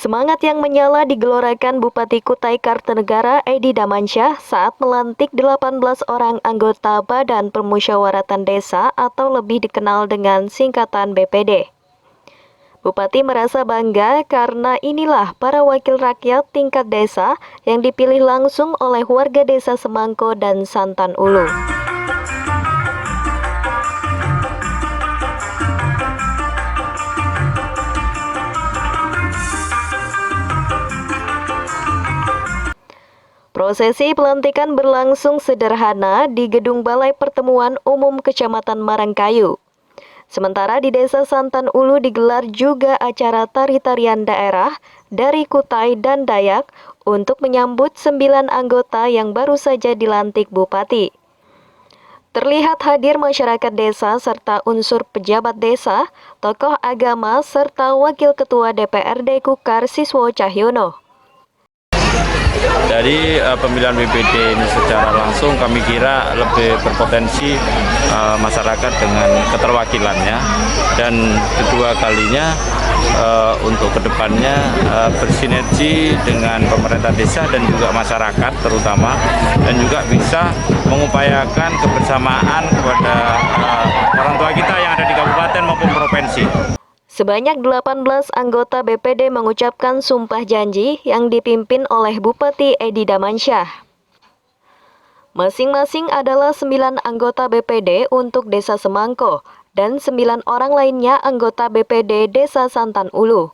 Semangat yang menyala digelorakan Bupati Kutai Kartanegara Edi Damansyah saat melantik 18 orang anggota Badan Permusyawaratan Desa atau lebih dikenal dengan singkatan BPD. Bupati merasa bangga karena inilah para wakil rakyat tingkat desa yang dipilih langsung oleh warga desa Semangko dan Santan Ulu. Prosesi pelantikan berlangsung sederhana di Gedung Balai Pertemuan Umum Kecamatan Marangkayu. Sementara di Desa Santan Ulu digelar juga acara tari-tarian daerah dari Kutai dan Dayak untuk menyambut 9 anggota yang baru saja dilantik Bupati. Terlihat hadir masyarakat desa serta unsur pejabat desa, tokoh agama serta Wakil Ketua DPRD Kukar Siswo Cahyono. Dari pemilihan BPD ini secara langsung kami kira lebih berpotensi masyarakat dengan keterwakilannya, dan kedua kalinya untuk kedepannya bersinergi dengan pemerintah desa dan juga masyarakat terutama, dan juga bisa mengupayakan kebersamaan kepada orang tua kita yang ada di kabupaten maupun provinsi. Sebanyak 18 anggota BPD mengucapkan sumpah janji yang dipimpin oleh Bupati Edi Damansyah. Masing-masing adalah 9 anggota BPD untuk Desa Semangko dan 9 orang lainnya anggota BPD Desa Santan Ulu.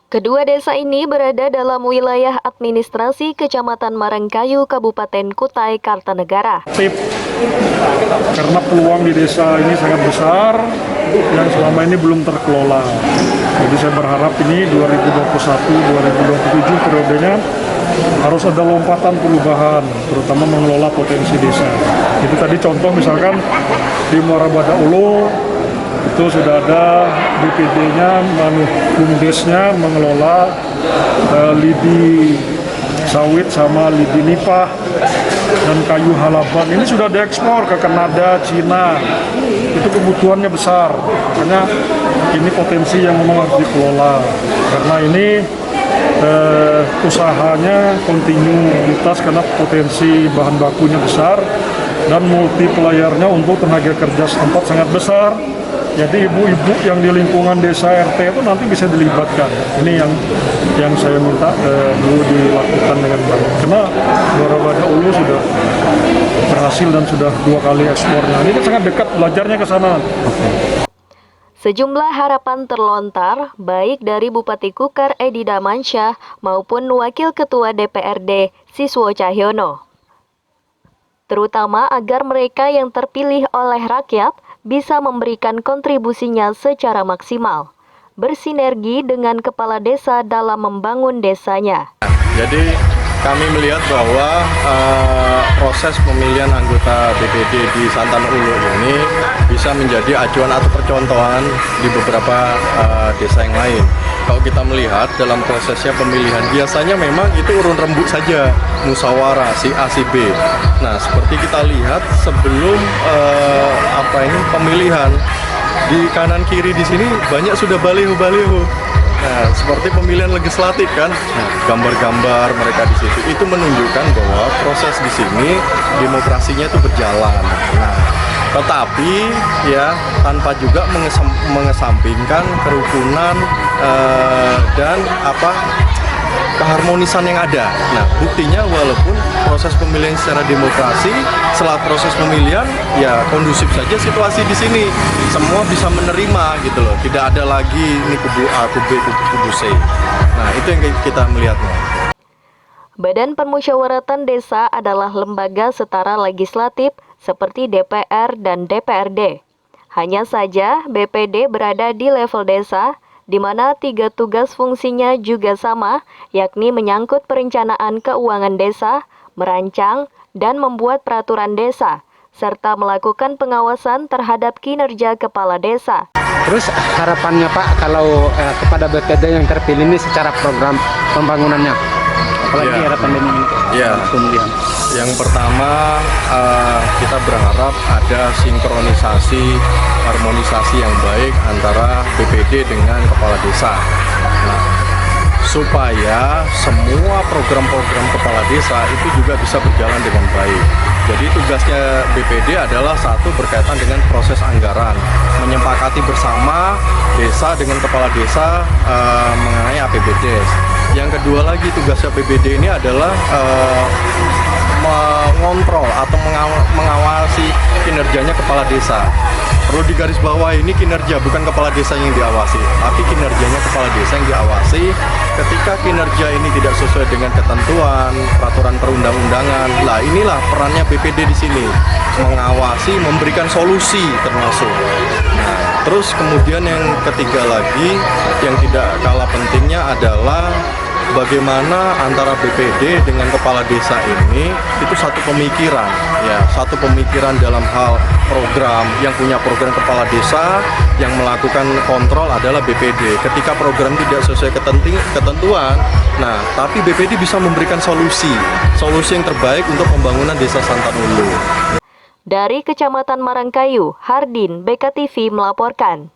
Kedua desa ini berada dalam wilayah administrasi Kecamatan Marangkayu, Kabupaten Kutai Kartanegara. Karena peluang di desa ini sangat besar yang selama ini belum terkelola. Jadi saya berharap ini 2021-2027 periodenya harus ada lompatan perubahan, terutama mengelola potensi desa. Itu tadi contoh misalkan di Muara Badak Ulu itu sudah ada BPD-nya, BUMDes-nya mengelola lidi sawit sama lidi nipah dan kayu halaban. Ini sudah diekspor ke Kanada, Cina. Itu kebutuhannya besar, makanya ini potensi yang memang harus dikelola. Karena ini usahanya kontinuitas karena potensi bahan bakunya besar dan multiplayernya untuk tenaga kerja setempat sangat besar. Jadi ibu-ibu yang di lingkungan desa RT itu nanti bisa dilibatkan. Ini yang saya minta dulu dilakukan dengan baik. Karena Muara Badak Ulu sudah berhasil dan sudah 2 kali ekspornya. Ini kan sangat dekat belajarnya ke sana. Sejumlah harapan terlontar baik dari Bupati Kukar Edi Damansyah maupun Wakil Ketua DPRD Siswo Cahyono. Terutama agar mereka yang terpilih oleh rakyat bisa memberikan kontribusinya secara maksimal, bersinergi dengan kepala desa dalam membangun desanya. Jadi kami melihat bahwa proses pemilihan anggota BPD di Santan Ulu ini bisa menjadi acuan atau percontohan di beberapa desa yang lain. Kalau kita melihat dalam prosesnya pemilihan, biasanya memang itu urun rembuk saja, musyawarah si A si B. Nah, seperti kita lihat sebelum pemilihan di kanan kiri di sini banyak sudah baliho-baliho. Nah, seperti pemilihan legislatif kan, gambar-gambar mereka di situ itu menunjukkan bahwa proses di sini demokrasinya itu berjalan. Nah, tetapi ya tanpa juga mengesampingkan kerukunan dan keharmonisan yang ada. Nah, buktinya walaupun proses pemilihan secara demokrasi, setelah proses pemilihan ya kondusif saja situasi di sini. Semua bisa menerima gitu loh. Tidak ada lagi ini kubu A, kubu B, kubu C. Nah, itu yang kita melihatnya. Badan Permusyawaratan Desa adalah lembaga setara legislatif seperti DPR dan DPRD. Hanya saja BPD berada di level desa, di mana 3 tugas fungsinya juga sama, yakni menyangkut perencanaan keuangan desa, merancang dan membuat peraturan desa, serta melakukan pengawasan terhadap kinerja kepala desa. Terus harapannya Pak kalau kepada BPD yang terpilih ini secara program pembangunannya, apalagi harapan ini pemilihan? Yang pertama kita berharap ada sinkronisasi, harmonisasi yang baik antara BPD dengan kepala desa. Nah, supaya semua program-program kepala desa itu juga bisa berjalan dengan baik. Jadi tugasnya BPD adalah satu berkaitan dengan proses anggaran, menyepakati bersama desa dengan kepala desa mengenai APBDes. Yang kedua lagi tugasnya BPD ini adalah mengontrol atau mengawasi kinerjanya kepala desa. Perlu digarisbawahi, ini kinerja bukan kepala desa yang diawasi, tapi kinerjanya kepala desa yang diawasi. Ketika kinerja ini tidak sesuai dengan ketentuan peraturan perundang-undangan, lah inilah perannya BPD di sini, mengawasi, memberikan solusi termasuk. Nah, terus kemudian yang ketiga lagi yang tidak kalah pentingnya adalah bagaimana antara BPD dengan kepala desa ini itu satu pemikiran, ya, satu pemikiran dalam hal program. Yang punya program kepala desa, yang melakukan kontrol adalah BPD. Ketika program tidak sesuai ketentuan, nah tapi BPD bisa memberikan solusi yang terbaik untuk pembangunan desa Santan Ulu. Dari Kecamatan Marangkayu, Hardin, BKTV melaporkan.